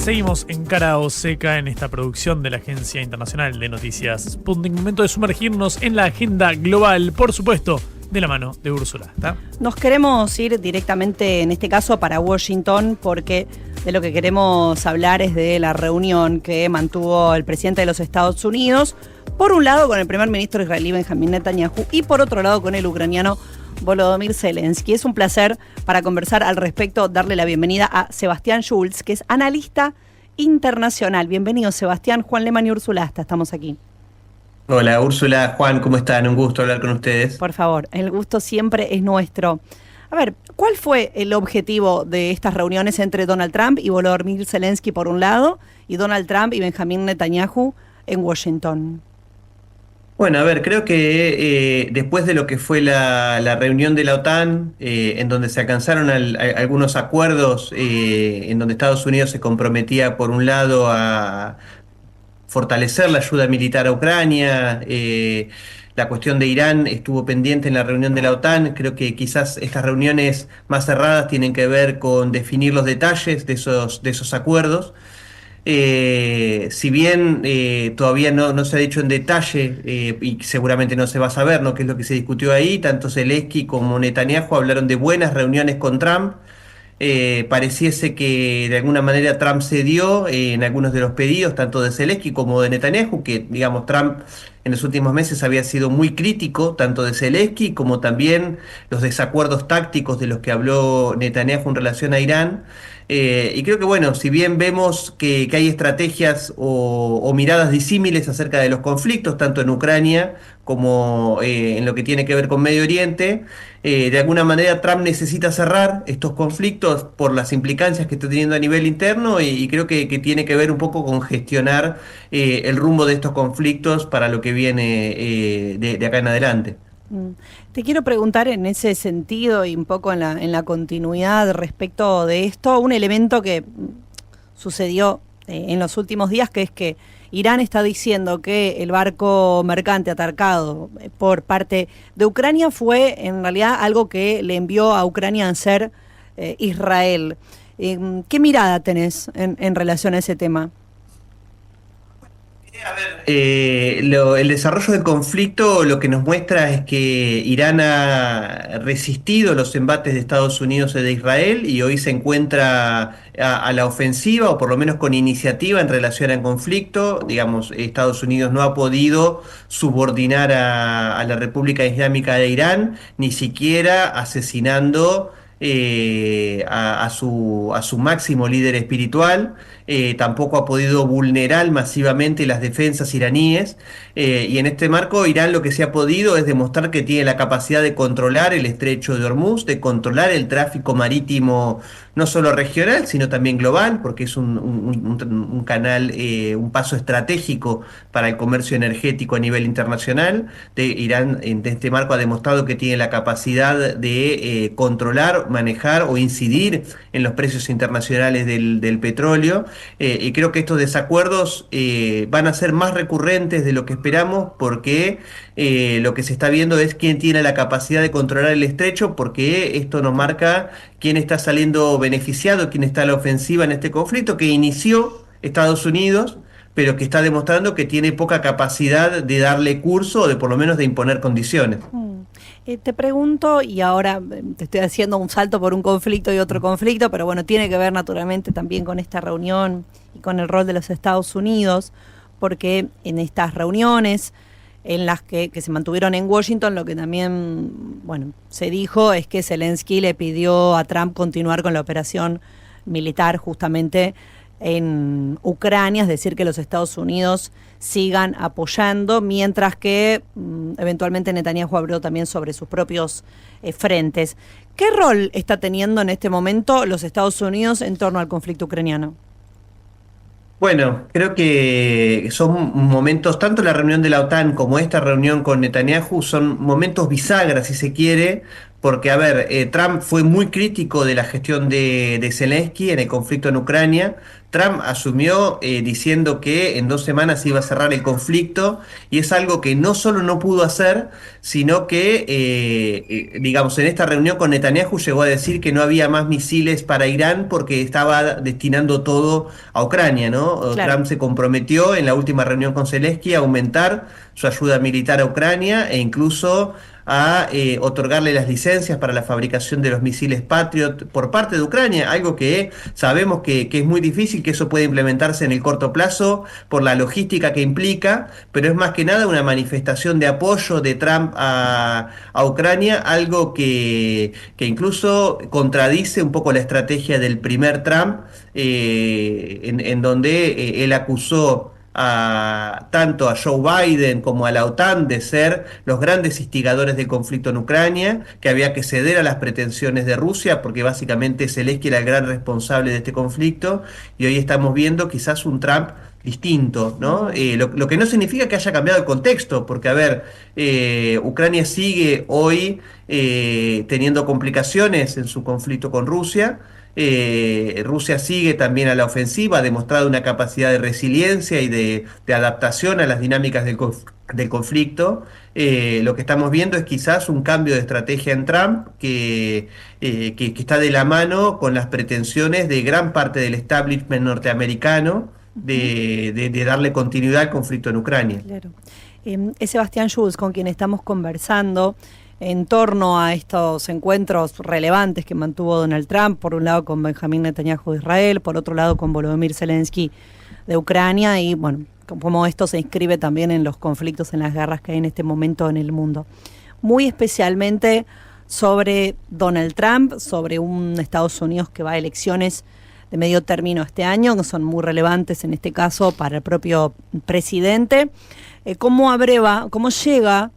Seguimos en Cara o Seca en esta producción de la Agencia Internacional de Noticias Sputnik. Momento de sumergirnos en la agenda global, por supuesto, de la mano de Úrsula. ¿Está? Nos queremos ir directamente, en este caso, para Washington, porque de lo que queremos hablar es de la reunión que mantuvo el presidente de los Estados Unidos, por un lado con el primer ministro israelí Benjamin Netanyahu y por otro lado con el ucraniano Volodymyr Zelensky. Es un placer para conversar al respecto, darle la bienvenida a Sebastián Schultz, que es analista internacional. Bienvenido, Sebastián. Juan Lehmann y Úrsula Asta, estamos aquí. Hola, Úrsula, Juan, ¿cómo están? Un gusto hablar con ustedes. Por favor, el gusto siempre es nuestro. A ver, ¿cuál fue el objetivo de estas reuniones entre Donald Trump y Volodymyr Zelensky por un lado y Donald Trump y Benjamin Netanyahu en Washington? Bueno, a ver, creo que después de lo que fue la reunión de la OTAN, en donde se alcanzaron algunos acuerdos, en donde Estados Unidos se comprometía por un lado a fortalecer la ayuda militar a Ucrania, la cuestión de Irán estuvo pendiente en la reunión de la OTAN. Creo que quizás estas reuniones más cerradas tienen que ver con definir los detalles de esos acuerdos. Si bien todavía no se ha dicho en detalle y seguramente no se va a saber, ¿no?, qué es lo que se discutió ahí, tanto Zelensky como Netanyahu hablaron de buenas reuniones con Trump. Pareciese que de alguna manera Trump cedió en algunos de los pedidos, tanto de Zelensky como de Netanyahu, que digamos Trump en los últimos meses había sido muy crítico, tanto de Zelensky como también los desacuerdos tácticos de los que habló Netanyahu en relación a Irán. Y creo que bueno, si bien vemos que hay estrategias o miradas disímiles acerca de los conflictos, tanto en Ucrania como en lo que tiene que ver con Medio Oriente, de alguna manera Trump necesita cerrar estos conflictos por las implicancias que está teniendo a nivel interno y creo que tiene que ver un poco con gestionar el rumbo de estos conflictos para lo que viene de acá en adelante. Te quiero preguntar en ese sentido y un poco en la continuidad respecto de esto, un elemento que sucedió en los últimos días, que es que Irán está diciendo que el barco mercante atacado por parte de Ucrania fue en realidad algo que le envió a Ucrania a ser Israel. ¿Qué mirada tenés en relación a ese tema? A ver, el desarrollo del conflicto lo que nos muestra es que Irán ha resistido los embates de Estados Unidos y de Israel y hoy se encuentra a la ofensiva o por lo menos con iniciativa en relación al conflicto. Digamos, Estados Unidos no ha podido subordinar a la República Islámica de Irán, ni siquiera asesinando a su máximo líder espiritual. Tampoco ha podido vulnerar masivamente las defensas iraníes, y en este marco Irán lo que se ha podido es demostrar que tiene la capacidad de controlar el estrecho de Hormuz, de controlar el tráfico marítimo no solo regional sino también global, porque es un canal, un paso estratégico para el comercio energético a nivel internacional. Irán en este marco ha demostrado que tiene la capacidad de controlar, manejar o incidir en los precios internacionales del petróleo. Y creo que estos desacuerdos van a ser más recurrentes de lo que esperamos, porque lo que se está viendo es quién tiene la capacidad de controlar el estrecho, porque esto nos marca quién está saliendo beneficiado, quién está a la ofensiva en este conflicto que inició Estados Unidos, pero que está demostrando que tiene poca capacidad de darle curso o de por lo menos de imponer condiciones. Te pregunto, y ahora te estoy haciendo un salto por un conflicto y otro conflicto, pero bueno, tiene que ver naturalmente también con esta reunión y con el rol de los Estados Unidos, porque en estas reuniones en las que se mantuvieron en Washington, lo que también, bueno, se dijo es que Zelensky le pidió a Trump continuar con la operación militar justamente en Ucrania, es decir, que los Estados Unidos sigan apoyando, mientras que eventualmente Netanyahu habló también sobre sus propios frentes. ¿Qué rol está teniendo en este momento los Estados Unidos en torno al conflicto ucraniano? Bueno, creo que son momentos, tanto la reunión de la OTAN como esta reunión con Netanyahu, son momentos bisagra, si se quiere, porque, a ver, Trump fue muy crítico de la gestión de Zelensky en el conflicto en Ucrania. Trump asumió diciendo que en 2 semanas iba a cerrar el conflicto, y es algo que no solo no pudo hacer, sino que, digamos, en esta reunión con Netanyahu llegó a decir que no había más misiles para Irán porque estaba destinando todo a Ucrania, ¿no? Claro. Trump se comprometió en la última reunión con Zelensky a aumentar su ayuda militar a Ucrania e incluso a otorgarle las licencias para la fabricación de los misiles Patriot por parte de Ucrania, algo que sabemos que es muy difícil, que eso puede implementarse en el corto plazo por la logística que implica, pero es más que nada una manifestación de apoyo de Trump a Ucrania, algo que incluso contradice un poco la estrategia del primer Trump, en donde él acusó tanto a Joe Biden como a la OTAN de ser los grandes instigadores del conflicto en Ucrania, que había que ceder a las pretensiones de Rusia, porque básicamente Zelensky era el gran responsable de este conflicto, y hoy estamos viendo quizás un Trump distinto, ¿no? Lo que no significa que haya cambiado el contexto, porque, a ver, Ucrania sigue hoy teniendo complicaciones en su conflicto con Rusia. Rusia sigue también a la ofensiva, ha demostrado una capacidad de resiliencia y de adaptación a las dinámicas del conflicto. Lo que estamos viendo es quizás un cambio de estrategia en Trump que está de la mano con las pretensiones de gran parte del establishment norteamericano de darle continuidad al conflicto en Ucrania. Claro. Es Sebastián Schulz con quien estamos conversando en torno a estos encuentros relevantes que mantuvo Donald Trump, por un lado con Benjamín Netanyahu de Israel, por otro lado con Volodymyr Zelensky de Ucrania, y bueno, como esto se inscribe también en los conflictos, en las guerras que hay en este momento en el mundo. Muy especialmente sobre Donald Trump, sobre un Estados Unidos que va a elecciones de medio término este año, que son muy relevantes en este caso para el propio presidente. ¿Cómo llega,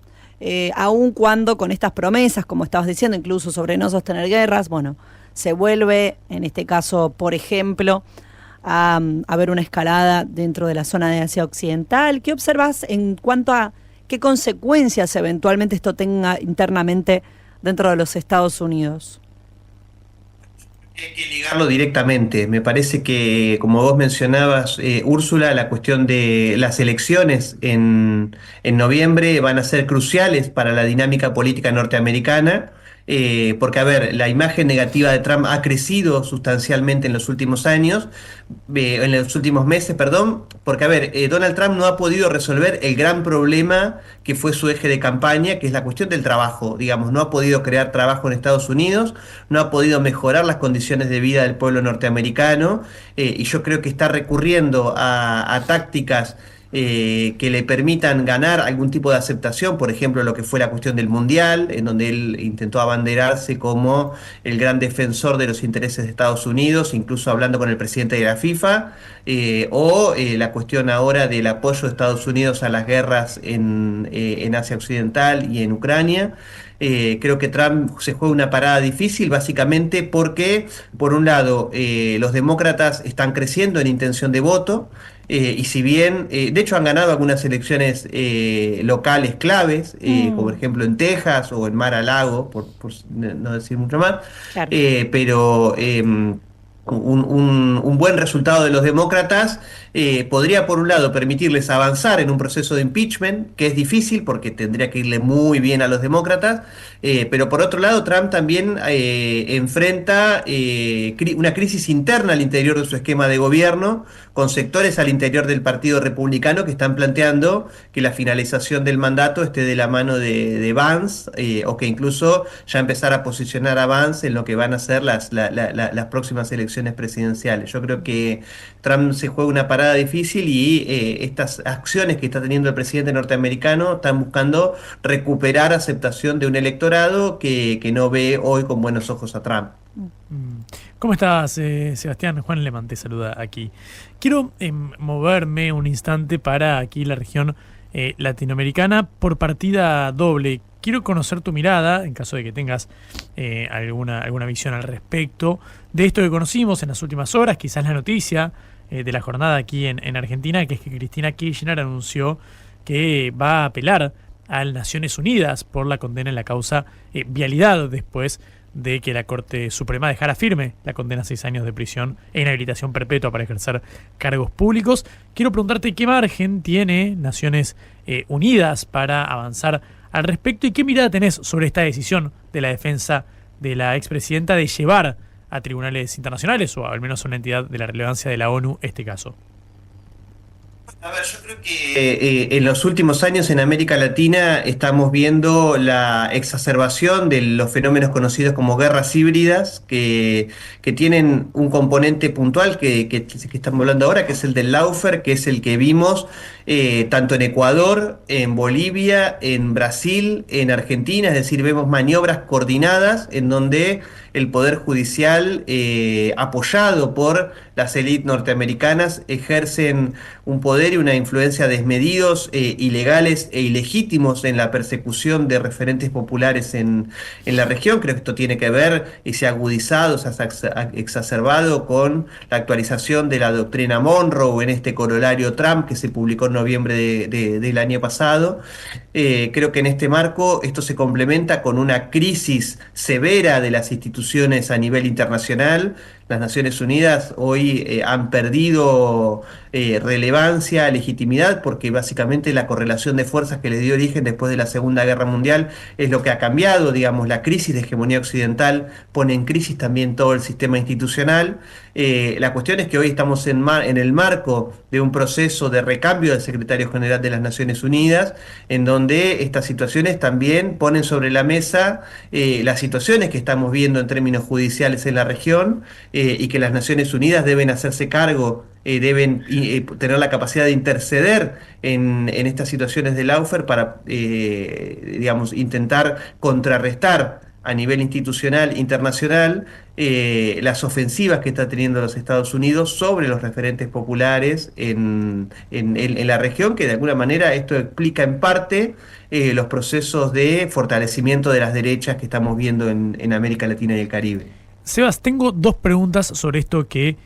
aun cuando con estas promesas, como estabas diciendo, incluso sobre no sostener guerras, bueno, se vuelve, en este caso, por ejemplo, a haber una escalada dentro de la zona de Asia Occidental? ¿Qué observas en cuanto a qué consecuencias eventualmente esto tenga internamente dentro de los Estados Unidos? Hay que ligarlo directamente. Me parece que, como vos mencionabas, Úrsula, la cuestión de las elecciones en noviembre van a ser cruciales para la dinámica política norteamericana, porque, a ver, la imagen negativa de Trump ha crecido sustancialmente en los últimos años, en los últimos meses, perdón, porque, a ver, Donald Trump no ha podido resolver el gran problema que fue su eje de campaña, que es la cuestión del trabajo. Digamos, no ha podido crear trabajo en Estados Unidos, no ha podido mejorar las condiciones de vida del pueblo norteamericano, y yo creo que está recurriendo a tácticas que le permitan ganar algún tipo de aceptación, por ejemplo, lo que fue la cuestión del Mundial, en donde él intentó abanderarse como el gran defensor de los intereses de Estados Unidos, incluso hablando con el presidente de la FIFA, o la cuestión ahora del apoyo de Estados Unidos a las guerras en Asia Occidental y en Ucrania. Creo que Trump se juega una parada difícil, básicamente porque, por un lado, los demócratas están creciendo en intención de voto, y si bien, de hecho, han ganado algunas elecciones locales claves, como por ejemplo en Texas o en Mar-a-Lago, por no decir mucho más, Claro. pero un buen resultado de los demócratas podría, por un lado, permitirles avanzar en un proceso de impeachment, que es difícil porque tendría que irle muy bien a los demócratas, pero por otro lado, Trump también enfrenta una crisis interna al interior de su esquema de gobierno, con sectores al interior del Partido Republicano que están planteando que la finalización del mandato esté de la mano de Vance, o que incluso ya empezar a posicionar a Vance en lo que van a ser las próximas elecciones presidenciales. Yo creo que Trump se juega una parada difícil, y estas acciones que está teniendo el presidente norteamericano están buscando recuperar aceptación de un electorado que no ve hoy con buenos ojos a Trump. ¿Cómo estás, Sebastián? Juan Lemán te saluda aquí. Quiero moverme un instante para aquí la región latinoamericana por partida doble. Quiero conocer tu mirada, en caso de que tengas alguna visión al respecto, de esto que conocimos en las últimas horas, quizás la noticia de la jornada aquí en Argentina, que es que Cristina Kirchner anunció que va a apelar a Naciones Unidas por la condena en la causa Vialidad, después de que la Corte Suprema dejara firme la condena a 6 años de prisión e inhabilitación perpetua para ejercer cargos públicos. Quiero preguntarte qué margen tiene Naciones Unidas para avanzar al respecto y qué mirada tenés sobre esta decisión de la defensa de la expresidenta de llevar a tribunales internacionales o al menos a una entidad de la relevancia de la ONU este caso. A ver, yo creo que en los últimos años en América Latina estamos viendo la exacerbación de los fenómenos conocidos como guerras híbridas, que tienen un componente puntual que estamos hablando ahora, que es el del lawfare, que es el que vimos tanto en Ecuador, en Bolivia, en Brasil, en Argentina, es decir, vemos maniobras coordinadas en donde el Poder Judicial, apoyado por las élites norteamericanas, ejercen un poder y una influencia desmedidos, ilegales e ilegítimos en la persecución de referentes populares en la región. Creo que esto tiene que ver y se ha agudizado, se ha exacerbado con la actualización de la doctrina Monroe en este corolario Trump que se publicó en noviembre del año pasado. Creo que en este marco esto se complementa con una crisis severa de las instituciones a nivel internacional. Las Naciones Unidas hoy han perdido relevancia, legitimidad, porque básicamente la correlación de fuerzas que le dio origen después de la Segunda Guerra Mundial es lo que ha cambiado. Digamos, la crisis de hegemonía occidental pone en crisis también todo el sistema institucional. La cuestión es que hoy estamos en el marco de un proceso de recambio del secretario general de las Naciones Unidas, en donde estas situaciones también ponen sobre la mesa las situaciones que estamos viendo en términos judiciales en la región, y que las Naciones Unidas deben hacerse cargo, deben tener la capacidad de interceder en estas situaciones de lawfare para, digamos, intentar contrarrestar a nivel institucional internacional las ofensivas que está teniendo los Estados Unidos sobre los referentes populares en la región, que de alguna manera esto explica en parte los procesos de fortalecimiento de las derechas que estamos viendo en América Latina y el Caribe. Sebas, tengo 2 preguntas sobre esto que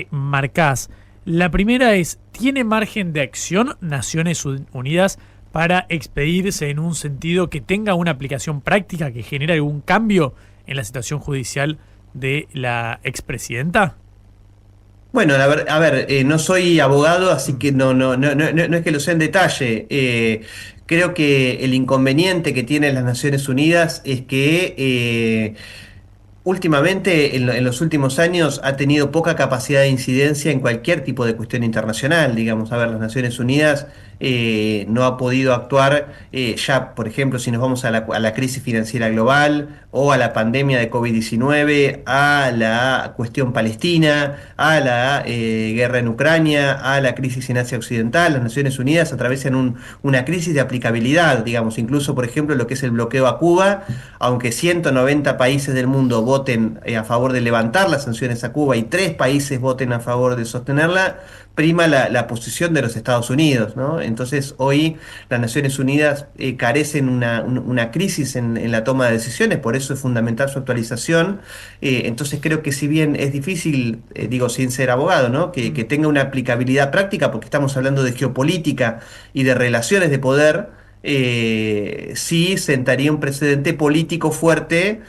marcás. La primera es, ¿tiene margen de acción Naciones Unidas para expedirse en un sentido que tenga una aplicación práctica que genere algún cambio en la situación judicial de la expresidenta? Bueno, a ver, no soy abogado, así que no es que lo sé en detalle. Creo que el inconveniente que tienen las Naciones Unidas es que últimamente, en los últimos años, ha tenido poca capacidad de incidencia en cualquier tipo de cuestión internacional. Digamos, a ver, las Naciones Unidas no ha podido actuar ya, por ejemplo, si nos vamos a la crisis financiera global o a la pandemia de COVID-19, a la cuestión palestina, a la guerra en Ucrania, a la crisis en Asia Occidental. Las Naciones Unidas atraviesan una crisis de aplicabilidad, digamos, incluso, por ejemplo, lo que es el bloqueo a Cuba, aunque 190 países del mundo voten a favor de levantar las sanciones a Cuba y 3 países voten a favor de sostenerla, prima la posición de los Estados Unidos, ¿no? Entonces hoy las Naciones Unidas carecen una crisis en la toma de decisiones, por eso es fundamental su actualización. Entonces creo que si bien es difícil, digo sin ser abogado, ¿no? que tenga una aplicabilidad práctica, porque estamos hablando de geopolítica y de relaciones de poder, sí sentaría un precedente político fuerte,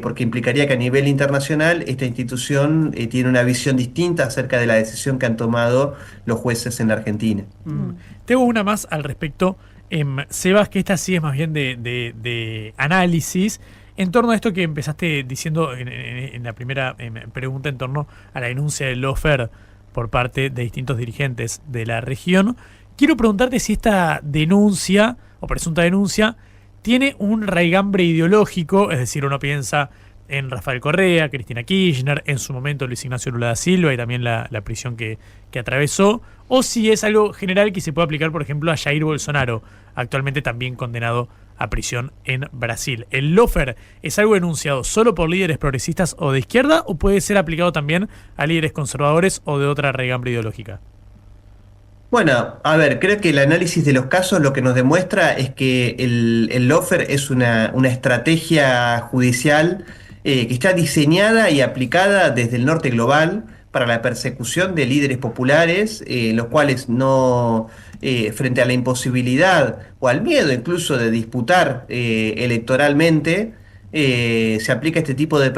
porque implicaría que a nivel internacional esta institución tiene una visión distinta acerca de la decisión que han tomado los jueces en la Argentina. Tengo una más al respecto, Sebas, que esta sí es más bien de análisis, en torno a esto que empezaste diciendo en la primera pregunta en torno a la denuncia del lawfare por parte de distintos dirigentes de la región. Quiero preguntarte si esta denuncia o presunta denuncia tiene un raigambre ideológico, es decir, uno piensa en Rafael Correa, Cristina Kirchner, en su momento Luis Ignacio Lula da Silva y también la prisión que atravesó, o si es algo general que se puede aplicar, por ejemplo, a Jair Bolsonaro, actualmente también condenado a prisión en Brasil. ¿El lawfare es algo denunciado solo por líderes progresistas o de izquierda o puede ser aplicado también a líderes conservadores o de otra raigambre ideológica? Bueno, a ver, creo que el análisis de los casos lo que nos demuestra es que el lawfare es una estrategia judicial que está diseñada y aplicada desde el norte global para la persecución de líderes populares, los cuales no, frente a la imposibilidad o al miedo incluso de disputar electoralmente, se aplica este tipo de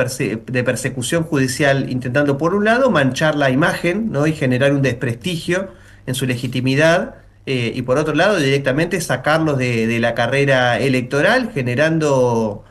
persecución judicial, intentando por un lado manchar la imagen, ¿no? Y generar un desprestigio en su legitimidad, y por otro lado directamente sacarlos de la carrera electoral, generando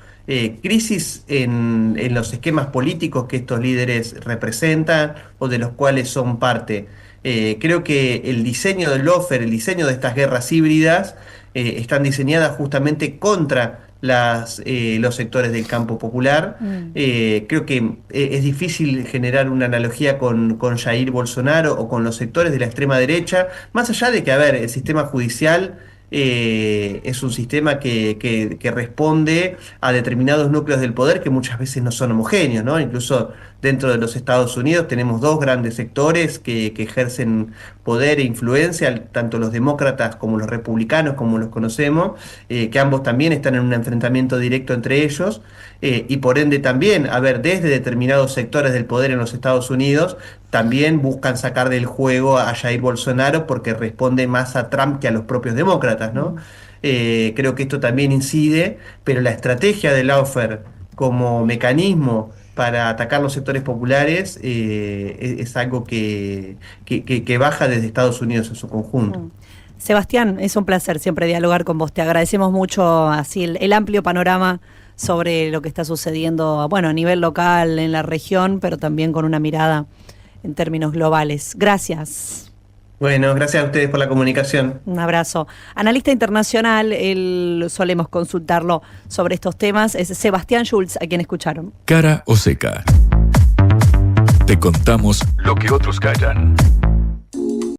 crisis en los esquemas políticos que estos líderes representan o de los cuales son parte. Creo que el diseño del lawfare, el diseño de estas guerras híbridas, están diseñadas justamente contra los sectores del campo popular. Creo que es difícil generar una analogía con Jair Bolsonaro o con los sectores de la extrema derecha, más allá de que, a ver, el sistema judicial es un sistema que responde a determinados núcleos del poder que muchas veces no son homogéneos, ¿no? Incluso dentro de los Estados Unidos tenemos dos grandes sectores que ejercen poder e influencia, tanto los demócratas como los republicanos, como los conocemos, que ambos también están en un enfrentamiento directo entre ellos, y por ende también, a ver, desde determinados sectores del poder en los Estados Unidos, también buscan sacar del juego a Jair Bolsonaro porque responde más a Trump que a los propios demócratas, ¿no? Creo que esto también incide, pero la estrategia del lawfare como mecanismo para atacar los sectores populares es algo que baja desde Estados Unidos en su conjunto. Sebastián, es un placer siempre dialogar con vos. Te agradecemos mucho así el amplio panorama sobre lo que está sucediendo, bueno, a nivel local, en la región, pero también con una mirada en términos globales. Gracias. Bueno, gracias a ustedes por la comunicación. Un abrazo. Analista internacional, solemos consultarlo sobre estos temas, es Sebastián Schulz, a quien escucharon. Cara o seca. Te contamos lo que otros callan.